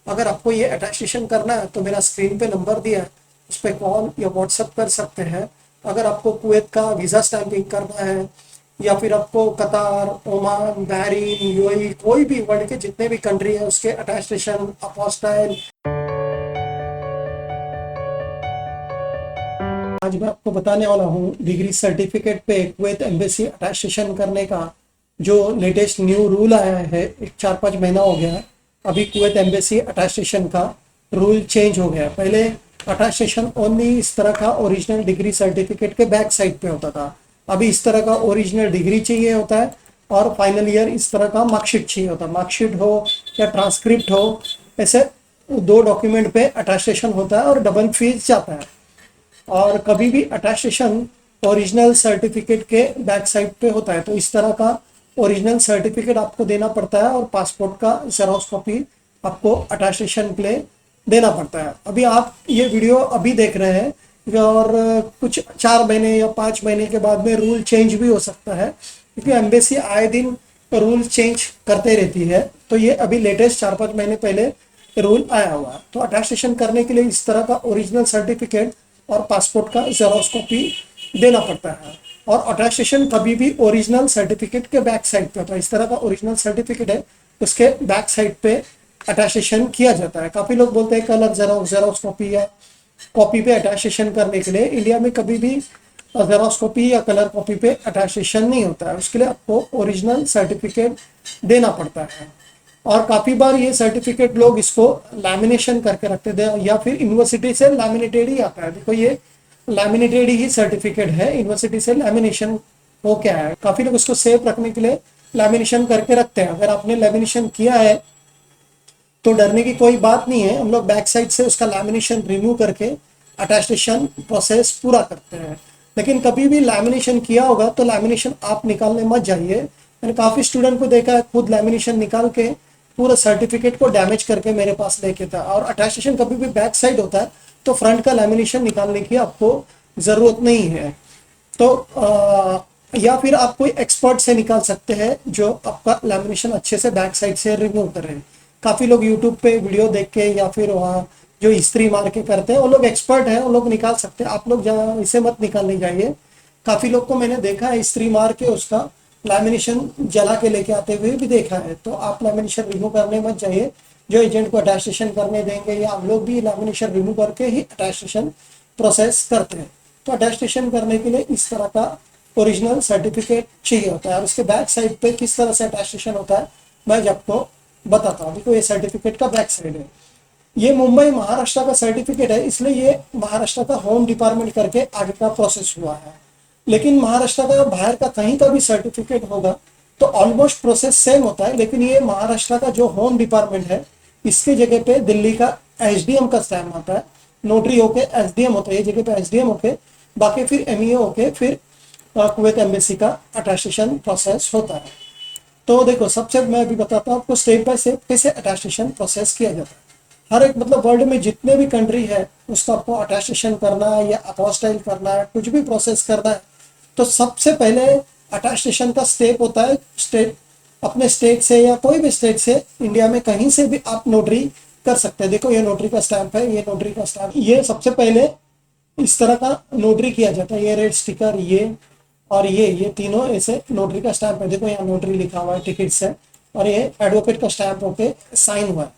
अगर आपको ये अटेस्टेशन करना है तो मेरा स्क्रीन पे नंबर दिया है, उस पर कॉल या व्हाट्सएप कर सकते हैं। अगर आपको कुवैत का वीज़ा स्टैंपिंग करना है या फिर आपको कतार, ओमान, बहरीन, यूएई, कोई भी वर्ल्ड के जितने भी कंट्री है उसके अटेस्टेशन, अपोस्टाइल, आज मैं आपको बताने वाला हूँ डिग्री सर्टिफिकेट पे कुवैत एम्बेसी अटेस्टेशन करने का जो लेटेस्ट न्यू रूल आया है। एक 4-5 महीना हो गया है। अभी कुवैत एम्बेसी अटेस्टेशन का रूल चेंज हो गया है। पहले अटेस्टेशन ओनली इस तरह का ओरिजिनल डिग्री सर्टिफिकेट के बैक साइड पे होता था। अभी इस तरह का ओरिजिनल डिग्री चाहिए होता है और फाइनल ईयर इस तरह का मार्कशीट चाहिए होता है। मार्कशीट हो या ट्रांसक्रिप्ट हो, ऐसे 2 डॉक्यूमेंट पे अटेस्टेशन होता है और डबल फीस जाता है। और कभी भी अटेस्टेशन ओरिजिनल सर्टिफिकेट के बैक साइड पे होता है, तो इस तरह का ओरिजिनल सर्टिफिकेट आपको देना पड़ता है और पासपोर्ट का जेरॉक्स कॉपी आपको अटेस्टेशन के लिए देना पड़ता है। अभी आप ये वीडियो अभी देख रहे हैं और कुछ 4 महीने या 5 महीने के बाद में रूल चेंज भी हो सकता है, क्योंकि एम्बेसी आए दिन रूल चेंज करते रहती है। तो ये अभी लेटेस्ट 4-5 महीने पहले रूल आया हुआ है। तो अटेस्टेशन करने के लिए इस तरह का ओरिजिनल सर्टिफिकेट और पासपोर्ट का जेरॉक्स कॉपी देना पड़ता है। और अटेस्टेशन कभी भी ओरिजिनल सर्टिफिकेट के बैक साइड पे होता है। इस तरह का ओरिजिनल सर्टिफिकेट है, उसके बैक साइड पे अटेस्टेशन किया जाता है। काफ़ी लोग बोलते हैं कलर जेरॉक्स कॉपी या कॉपी पे अटेस्टेशन करने के लिए। इंडिया में कभी भी जेरॉक्स कॉपी या कलर कॉपी पे अटेस्टेशन नहीं होता है, उसके लिए आपको ओरिजिनल सर्टिफिकेट देना पड़ता है। और काफ़ी बार ये सर्टिफिकेट लोग इसको लैमिनेशन करके रखते थे या फिर यूनिवर्सिटी से लैमिनेटेड ही आता है। देखो ये लैमिनेटेड ही सर्टिफिकेट है, यूनिवर्सिटी से लैमिनेशन हो क्या है। काफ़ी लोग इसको सेव रखने के लिए लैमिनेशन करके रखते हैं। अगर आपने लैमिनेशन किया है तो डरने की कोई बात नहीं है। हम लोग बैक साइड से उसका लैमिनेशन रिमूव करके अटेस्टेशन प्रोसेस पूरा करते हैं। लेकिन कभी भी लैमिनेशन किया होगा तो लैमिनेशन आप निकालने मत जाइए। मैंने काफ़ी स्टूडेंट को देखा है खुद लैमिनेशन निकाल के पूरा सर्टिफिकेट को डैमेज करके मेरे पास लेके था। और अटेस्टेशन कभी भी बैक साइड होता है तो फ्रंट का लैमिनेशन निकालने की आपको ज़रूरत नहीं है। तो या फिर आप कोई एक्सपर्ट से निकाल सकते हैं जो आपका लैमिनेशन अच्छे से बैक साइड से रिमूव करे। काफ़ी लोग यूट्यूब पे वीडियो देख के या फिर वहाँ जो इस्त्री मार के करते हैं वो लोग एक्सपर्ट हैं, वो लोग निकाल सकते हैं। आप लोग जहाँ इसे मत निकालने जाइए। काफ़ी लोग को मैंने देखा है इस्त्री मार के उसका लैमिनेशन जला के लेके आते हुए भी देखा है। तो आप लैमिनेशन रिमूव करने मत जाइए। जो एजेंट को अटेस्टेशन करने देंगे या हम लोग भी लैमिनेशन रिमूव करके ही अटेस्टेशन प्रोसेस करते हैं। तो अटेस्टेशन करने के लिए इस तरह का ओरिजिनल सर्टिफिकेट चाहिए होता है। और उसके बैक साइड पे किस तरह से अटेस्टेशन होता है मैं आपको बताता हूँ। देखो ये सर्टिफिकेट का बैक साइड है। ये मुंबई महाराष्ट्र का सर्टिफिकेट है, इसलिए ये महाराष्ट्र का होम डिपार्टमेंट करके आगे का प्रोसेस हुआ है। लेकिन महाराष्ट्र का बाहर का कहीं का भी सर्टिफिकेट होगा तो ऑलमोस्ट प्रोसेस सेम होता है। लेकिन ये महाराष्ट्र का जो होम डिपार्टमेंट है इसके जगह पे दिल्ली का एसडीएम का स्टैम्प आता है। नोटरी होके एसडीएम होता है, ये जगह पे एसडीएम होके बाकी फिर एमईओ होके फिर कुवैत एम्बेसी का अटेस्टेशन प्रोसेस होता है। तो देखो सबसे मैं अभी बताता हूँ आपको स्टेप बाय स्टेप कैसे अटेस्टेशन प्रोसेस किया जाता है। हर एक मतलब वर्ल्ड में जितने भी कंट्री है उसका आपको अटेस्टेशन करना है या अपोस्टाइल करना है, कुछ भी प्रोसेस करना है तो सबसे पहले अटेस्टेशन का स्टेप होता है स्टेट, अपने स्टेट से या कोई भी स्टेट से इंडिया में कहीं से भी आप नोटरी कर सकते हैं। देखो ये नोटरी का स्टैंप है, ये नोटरी का स्टैंप, ये सबसे पहले इस तरह का नोटरी किया जाता है। ये रेड स्टिकर, ये और ये तीनों ऐसे नोटरी का स्टैंप है। देखो यहाँ नोटरी लिखा हुआ है टिकट से, और ये एडवोकेट का स्टैंप होके साइन हुआ है।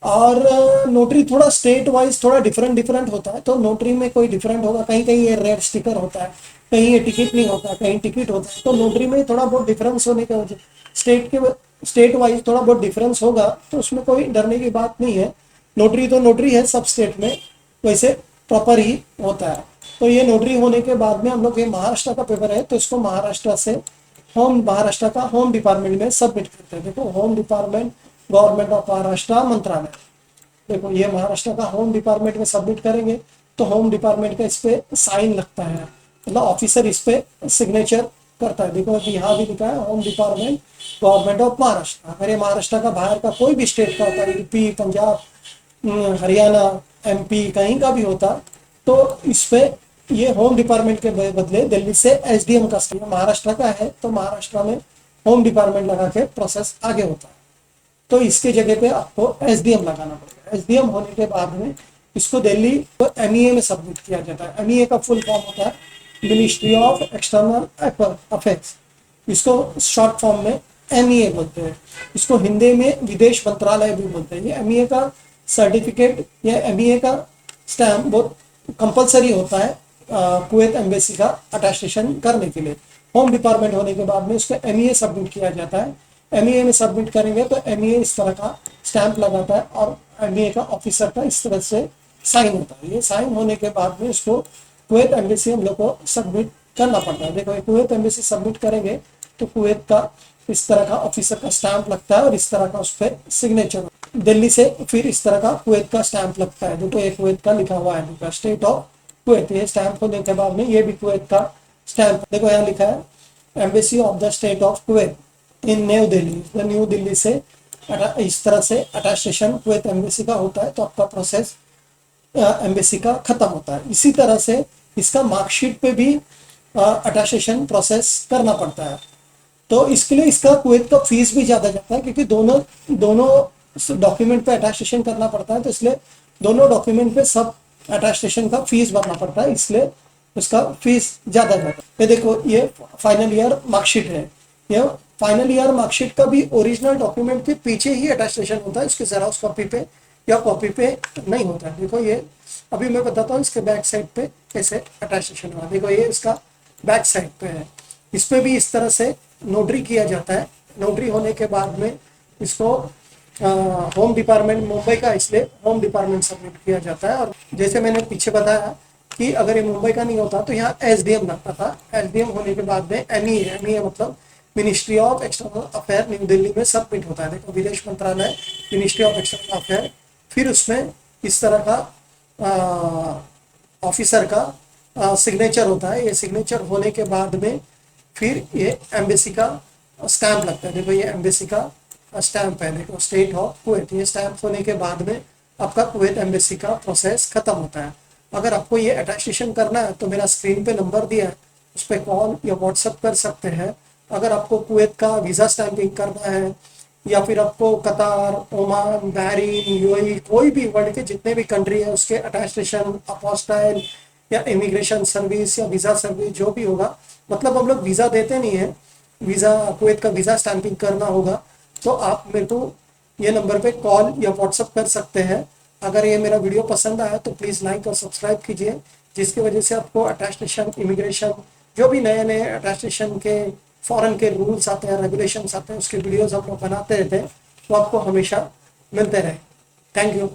और नोटरी थोड़ा स्टेट वाइज थोड़ा डिफरेंट होता है। तो नोटरी में कोई डिफरेंट होगा, कहीं कहीं ये रेड स्टिकर होता है, कहीं ये टिकट नहीं होता, कहीं टिकट होता है। तो नोटरी में थोड़ा बहुत डिफरेंस होने की वजह स्टेट वाइज थोड़ा बहुत डिफरेंस होगा, तो उसमें कोई डरने की बात नहीं है। नोटरी तो नोटरी है, सब स्टेट में वैसे प्रॉपर ही होता है। तो ये नोटरी होने के बाद में हम लोग, ये महाराष्ट्र का पेपर है तो इसको महाराष्ट्र से महाराष्ट्र का होम डिपार्टमेंट में सबमिट करते हैं। देखो home department, government of Maharashtra मंत्रालय। देखो ये महाराष्ट्र का होम डिपार्टमेंट में सबमिट करेंगे तो होम डिपार्टमेंट का इस पे साइन लगता है, मतलब ऑफिसर इस पे सिग्नेचर करता है। देखो यहाँ भी लिखा है home department government of Maharashtra. अगर ये महाराष्ट्र का बाहर का कोई भी स्टेट का होता है, यूपी, पंजाब, हरियाणा, एमपी, कहीं का भी होता तो इस पे ये होम डिपार्टमेंट के बदले दिल्ली से एसडीएम का स्टेट, महाराष्ट्र का है तो महाराष्ट्र में होम डिपार्टमेंट लगा के प्रोसेस आगे होता है। तो इसके जगह पे आपको एसडीएम लगाना पड़ेगा। है। एसडीएम होने के बाद में इसको दिल्ली को एमईए में सबमिट किया जाता है। एमईए का फुल फॉर्म होता है मिनिस्ट्री ऑफ एक्सटर्नल अफेयर्स, इसको शॉर्ट फॉर्म में एमईए बोलते हैं। इसको हिंदी में विदेश मंत्रालय भी बोलते हैं। ये एमईए का सर्टिफिकेट या एमईए का स्टैम्प बहुत कंपलसरी होता है कुवैत एम्बेसी का अटेस्टेशन करने के लिए। होम डिपार्टमेंट होने के बाद में उसको एमईए सबमिट किया जाता है। एमईए में सबमिट करेंगे तो एमईए इस तरह का स्टैंप लगाता है और एमईए का ऑफिसर का इस तरह से साइन होता है। ये साइन होने के बाद में इसको कुवैत एम्बेसी हम लोग को सबमिट करना पड़ता है। देखो कुवैत एम्बेसी सबमिट करेंगे तो कुवैत का इस तरह का ऑफिसर का स्टैंप लगता है और इस तरह का उस पर सिग्नेचर। दिल्ली से फिर इस तरह का कुवैत का स्टैंप लगता है। देखो ये कुवैत का लिखा हुआ है, देखो स्टेट ऑफ कुवैत। ये स्टैंप होने के बाद में ये भी कुवैत का स्टैंप, देखो यहाँ लिखा है embassy of the state of Kuwait in new Delhi. New Delhi से इस तरह से अटेस्टेशन कुवैत एम्बेसी का होता है तो आपका प्रोसेस एम्बेसी का खत्म होता है। इसी तरह से इसका मार्कशीट पे भी अटेस्टेशन प्रोसेस करना पड़ता है। तो इसके लिए इसका कुवैत का फीस भी ज़्यादा जाता है क्योंकि दोनों डॉक्यूमेंट पे अटेस्टेशन करना पड़ता है, तो इसलिए दोनों डॉक्यूमेंट पे सब अटेस्टेशन का फीस भरना पड़ता है, इसलिए उसका फीस ज़्यादा जाता है। ये देखो ये फाइनल ईयर मार्कशीट है। ये फाइनल ईयर मार्कशीट का भी ओरिजिनल डॉक्यूमेंट के पीछे ही अटेस्टेशन होता है, इसके जेरॉक्स कॉपी पे या कॉपी पे नहीं होता है। देखो ये अभी मैं बताता हूँ इसके बैक साइड पे कैसे अटेस्टेशन हुआ। देखो ये इसका बैक साइड पे है, इस पे भी इस तरह से नोटरी किया जाता है। नोटरी होने के बाद में इसको होम डिपार्टमेंट मुंबई का, इसलिए होम डिपार्टमेंट सबमिट किया जाता है। और जैसे मैंने पीछे बताया कि अगर ये मुंबई का नहीं होता तो यहाँ एसडीएम लगता था। एसडीएम होने के बाद में एमईए मतलब ministry of external affair new Delhi में सबमिट होता है। देखो विदेश मंत्रालय, मिनिस्ट्री ऑफ एक्सटर्नल अफेयर, फिर उसमें इस तरह का ऑफिसर का सिग्नेचर होता है। ये सिग्नेचर होने के बाद में फिर ये एम्बेसी का स्टैंप लगता है। देखो ये एम्बेसी का स्टैंप है, देखो स्टेट ऑफ कुवैत। ये स्टैंप होने के बाद में आपका कुवैत एम्बेसी का प्रोसेस खत्म होता है। अगर आपको ये अटेस्टेशन करना है तो मेरा स्क्रीन पे नंबर दिया है, उस पर कॉल या व्हाट्सअप कर सकते हैं। अगर आपको कुवैत का वीज़ा स्टैंपिंग करना है या फिर आपको कतार, ओमान, बहरीन, यूएई, कोई भी वर्ल्ड के जितने भी कंट्री है उसके अटेस्टेशन, अपोस्टाइल या इमिग्रेशन सर्विस या वीज़ा सर्विस जो भी होगा, मतलब हम लोग वीज़ा देते नहीं है, वीज़ा कुवैत का वीज़ा स्टैंपिंग करना होगा तो आप मेरे को ये नंबर पे कॉल या व्हाट्सअप कर सकते हैं। अगर ये मेरा वीडियो पसंद आया तो प्लीज़ लाइक और सब्सक्राइब कीजिए, जिसकी वजह से आपको अटेस्टेशन, इमिग्रेशन, जो भी नए नए अटेस्टेशन के फॉरेन के रूल्स आते हैं, रेगुलेशंस आते हैं, उसके वीडियोज़ हम लोग बनाते रहते हैं तो आपको हमेशा मिलते रहे। Thank you.